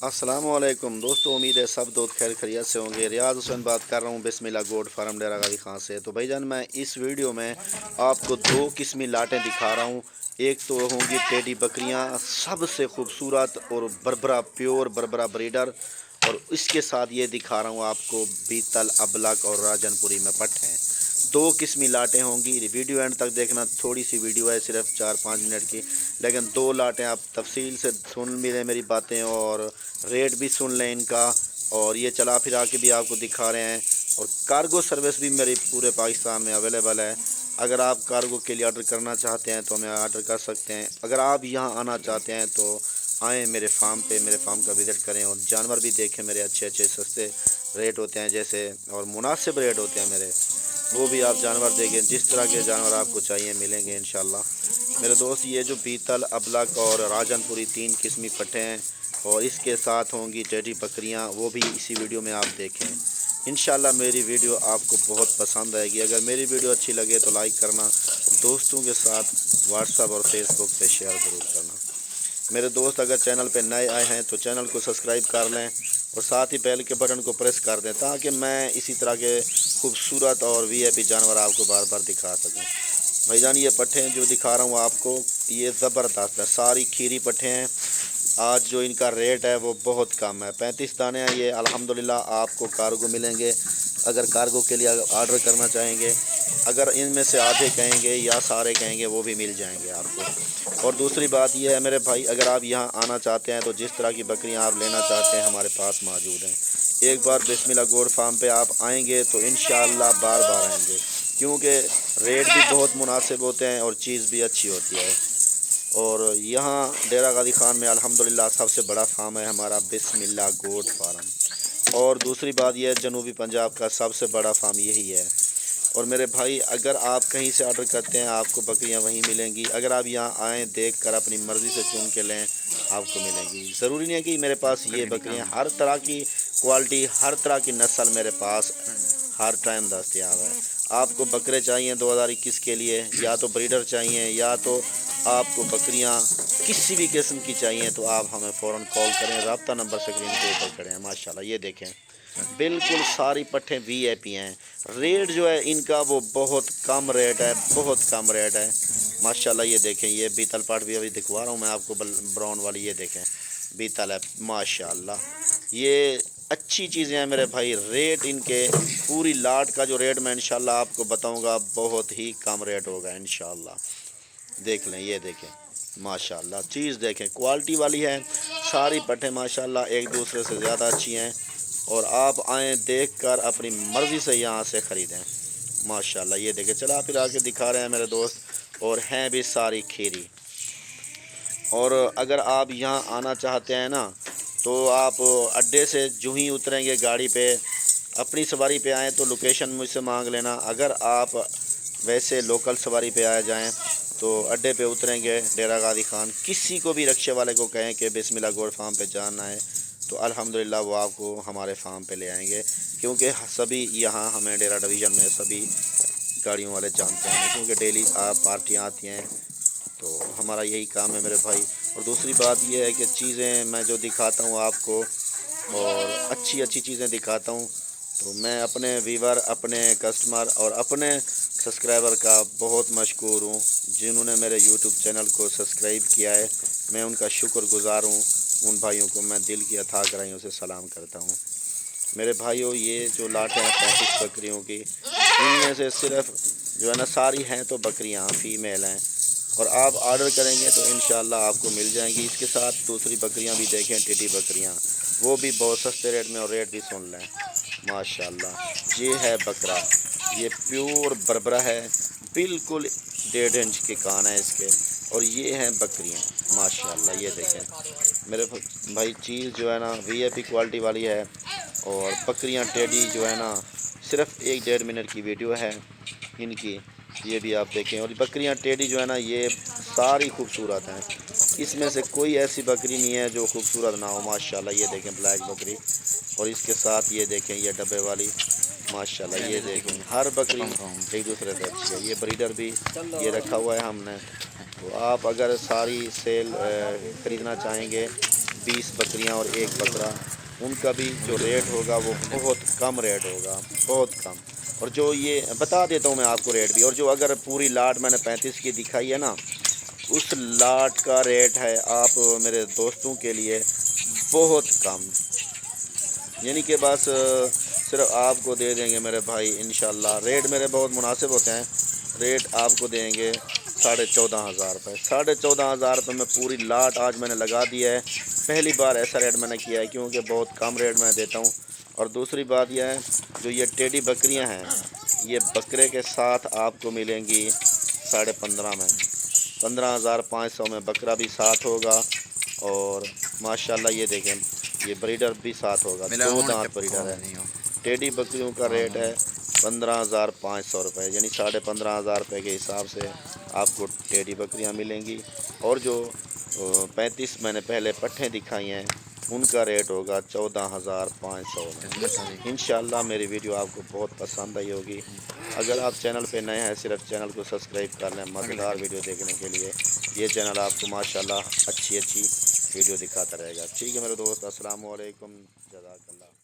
अस्सलाम वालेकुम दोस्तों, उम्मीद है सब दोस्त खैर खैरियत से होंगे। रियाज हुसैन बात कर रहा हूँ बिस्मिल्लाह गोट फार्म डेरा गाजी खां से। तो भाईजान मैं इस वीडियो में आपको दो किस्मी लाटें दिखा रहा हूँ। एक तो होंगी टेडी बकरियाँ, सबसे खूबसूरत और बरबरा प्योर बरबरा ब्रीडर, और इसके साथ ये दिखा रहा हूँ आपको बीतल अबलक और राजनपुरी में पट्टे हैं। दो किस्मी लाटें होंगी। वीडियो एंड तक देखना, थोड़ी सी वीडियो है सिर्फ 4-5 मिनट की, लेकिन दो लाटें आप तफसील से सुन भी लें मेरी बातें और रेट भी सुन लें इनका, और ये चला फिरा के भी आपको दिखा रहे हैं। और कार्गो सर्विस भी मेरी पूरे पाकिस्तान में अवेलेबल है। अगर आप कार्गो के लिए ऑर्डर करना चाहते हैं तो हमें ऑर्डर कर सकते हैं। अगर आप यहाँ आना चाहते हैं तो आएँ मेरे फार्म पे, मेरे फार्म का विज़िट करें और जानवर भी देखें। मेरे अच्छे अच्छे सस्ते रेट होते हैं जैसे, और मुनासिब रेट होते हैं मेरे, वो भी आप जानवर देखें। जिस तरह के जानवर आपको चाहिए मिलेंगे इंशाल्लाह। मेरे दोस्त, ये जो बीतल अबलक और राजनपुरी 3 किस्मी पट्टे हैं, और इसके साथ होंगी टेडी बकरियां, वो भी इसी वीडियो में आप देखें। इंशाल्लाह मेरी वीडियो आपको बहुत पसंद आएगी। अगर मेरी वीडियो अच्छी लगे तो लाइक करना, दोस्तों के साथ व्हाट्सएप और फेसबुक पे शेयर ज़रूर करना। मेरे दोस्त, अगर चैनल पे नए आए हैं तो चैनल को सब्सक्राइब कर लें और साथ ही बेल के बटन को प्रेस कर दें, ताकि मैं इसी तरह के खूबसूरत और वीआईपी जानवर आपको बार बार दिखा सकूं। भाईजान, ये पट्टे जो दिखा रहा हूँ आपको, ये ज़बरदस्त है, सारी खीरी पट्टे हैं। आज जो इनका रेट है वो बहुत कम है, 35 दाने हैं ये। अल्हम्दुलिल्लाह आपको कार्गो मिलेंगे। अगर कार्गो के लिए ऑर्डर करना चाहेंगे, अगर इनमें से आधे कहेंगे या सारे कहेंगे, वो भी मिल जाएंगे आपको। और दूसरी बात ये है मेरे भाई, अगर आप यहाँ आना चाहते हैं तो जिस तरह की बकरियाँ आप लेना चाहते हैं हमारे पास मौजूद हैं। एक बार बिस्मिल्लाह गोट फार्म पे आप आएंगे तो इंशाअल्लाह बार बार आएंगे, क्योंकि रेट भी बहुत मुनासिब होते हैं और चीज़ भी अच्छी होती है। और यहाँ डेरा गाजी खान में अल्हम्दुलिल्लाह सबसे बड़ा फार्म है हमारा बिस्मिल्लाह गोट फार्म। और दूसरी बात यह है, जनूबी पंजाब का सबसे बड़ा फार्म यही है। और मेरे भाई, अगर आप कहीं से ऑर्डर करते हैं आपको बकरियां वहीं मिलेंगी। अगर आप यहाँ आएँ, देख कर अपनी मर्ज़ी से चुन के लें, आपको मिलेंगी। ज़रूरी नहीं है कि मेरे पास ये बकरियां, हर तरह की क्वालिटी, हर तरह की नस्ल मेरे पास हर टाइम दस्तयाब है। आपको बकरे चाहिए 2021 के लिए, या तो ब्रीडर चाहिए, या तो आपको बकरियां किसी भी किस्म की चाहिए, तो आप हमें फ़ौरन कॉल करें। रब्ता नंबर स्क्रीन के ऊपर करें। माशाल्लाह ये देखें, बिल्कुल सारी पट्टे वीआईपी हैं। रेट जो है इनका वो बहुत कम रेट है, बहुत कम रेट है माशाल्लाह। ये देखें, ये बीतल पाट भी अभी दिखवा रहा हूँ मैं आपको, ब्राउन वाली, ये देखें बीतल है माशाल्लाह। ये अच्छी चीज़ें हैं मेरे भाई। रेट इनके पूरी लाट का जो रेट मैं इंशाल्लाह आपको बताऊंगा, बहुत ही कम रेट होगा इंशाल्लाह। देख लें, ये देखें माशाल्लाह, चीज़ देखें, क्वालिटी वाली है। सारी पट्टे माशाल्लाह एक दूसरे से ज़्यादा अच्छी हैं। और आप आएँ, देख कर अपनी मर्ज़ी से यहाँ से ख़रीदें माशाल्लाह। ये देखें, चला फिर आके दिखा रहे हैं मेरे दोस्त, और हैं भी सारी खीरी। और अगर आप यहाँ आना चाहते हैं ना, तो आप अड्डे से जो ही उतरेंगे गाड़ी पे, अपनी सवारी पे आएँ तो लोकेशन मुझसे मांग लेना। अगर आप वैसे लोकल सवारी पे आ जाएँ तो अड्डे पे उतरेंगे डेरा गाजी खान, किसी को भी रिक्शे वाले को कहें कि बिस्मिल्लाह गोट फार्म पे जाना है, तो अल्हम्दुलिल्लाह वो आपको हमारे फार्म पे ले आएंगे। क्योंकि सभी यहाँ हमें डेरा डिवीज़न में सभी गाड़ियों वाले जानते हैं, क्योंकि डेली पार्टियाँ आती हैं, तो हमारा यही काम है मेरे भाई। और दूसरी बात यह है कि चीज़ें मैं जो दिखाता हूँ आपको, और अच्छी अच्छी चीज़ें दिखाता हूँ, तो मैं अपने व्यूवर, अपने कस्टमर और अपने सब्सक्राइबर का बहुत मशकूर हूँ, जिन्होंने मेरे यूट्यूब चैनल को सब्सक्राइब किया है। मैं उनका शुक्रगुज़ार हूँ। उन भाइयों को मैं दिल की अथाह गहराइयों से सलाम करता हूँ। मेरे भाइयों, ये जो लाट हैं 35 बकरियों की, इनमें से सिर्फ जो है ना, सारी हैं तो बकरियाँ फीमेल हैं, और आप ऑर्डर करेंगे तो इंशाल्लाह आपको मिल जाएंगी। इसके साथ दूसरी बकरियां भी देखें, टिटी बकरियां, वो भी बहुत सस्ते रेट में, और रेट भी सुन लें माशाल्लाह। ये है बकरा, ये प्योर बरबरा है, बिल्कुल 1.5 इंच के कान है इसके। और ये हैं बकरियां माशाल्लाह। ये देखें मेरे भाई, चीज़ जो है ना वीआईपी क्वालिटी वाली है। और बकरियां टेडी जो है ना, सिर्फ 1-1.5 मिनट की वीडियो है इनकी, ये भी आप देखें। और बकरियां टेडी जो है ना, ये सारी खूबसूरत हैं, इसमें से कोई ऐसी बकरी नहीं है जो खूबसूरत ना हो माशाल्लाह। ये देखें ब्लैक बकरी, और इसके साथ ये देखें ये डब्बे वाली माशाल्लाह। ये देखें, हर बकरी एक दूसरे से अच्छी है। ये ब्रीडर भी ये रखा हुआ है हमने। तो आप अगर सारी सेल ख़रीदना चाहेंगे 20 बकरियां और एक बकरा, उनका भी जो रेट होगा वो बहुत कम रेट होगा, बहुत कम। और जो ये बता देता हूँ मैं आपको रेट भी, और जो अगर पूरी लाट मैंने 35 की दिखाई है ना, उस लाट का रेट है आप मेरे दोस्तों के लिए बहुत कम, यानी कि बस सिर्फ आपको दे देंगे मेरे भाई इंशाल्लाह। रेट मेरे बहुत मुनासिब होते हैं, रेट आपको देंगे 14,500 रुपये। 14,500 रुपये में पूरी लाट आज मैंने लगा दिया है। पहली बार ऐसा रेट मैंने किया है, क्योंकि बहुत कम रेट मैं देता हूँ। और दूसरी बात यह है, जो ये टेडी बकरियां हैं, ये बकरे के साथ आपको मिलेंगी 15,500 में, 15,500 में बकरा भी साथ होगा। और माशाल्लाह ये देखें, ये ब्रीडर भी साथ होगा, 2 दांत ब्रीडर है। टेडी बकरियों का रेट है 15,500 रुपये, यानी 15,500 रुपये के हिसाब से आपको टेडी बकरियां मिलेंगी। और जो 35 मैंने पहले पट्ठे दिखाई हैं, उनका रेट होगा 14,500 में। इंशाल्लाह मेरी वीडियो आपको बहुत पसंद आई होगी। अगर आप चैनल पे नए हैं, सिर्फ चैनल को सब्सक्राइब कर लें मज़ेदार वीडियो देखने के लिए। ये चैनल आपको माशाल्लाह अच्छी वीडियो दिखाता रहेगा। ठीक है मेरे दोस्त, अस्सलाम वालेकुम, जज़ाकल्लाह।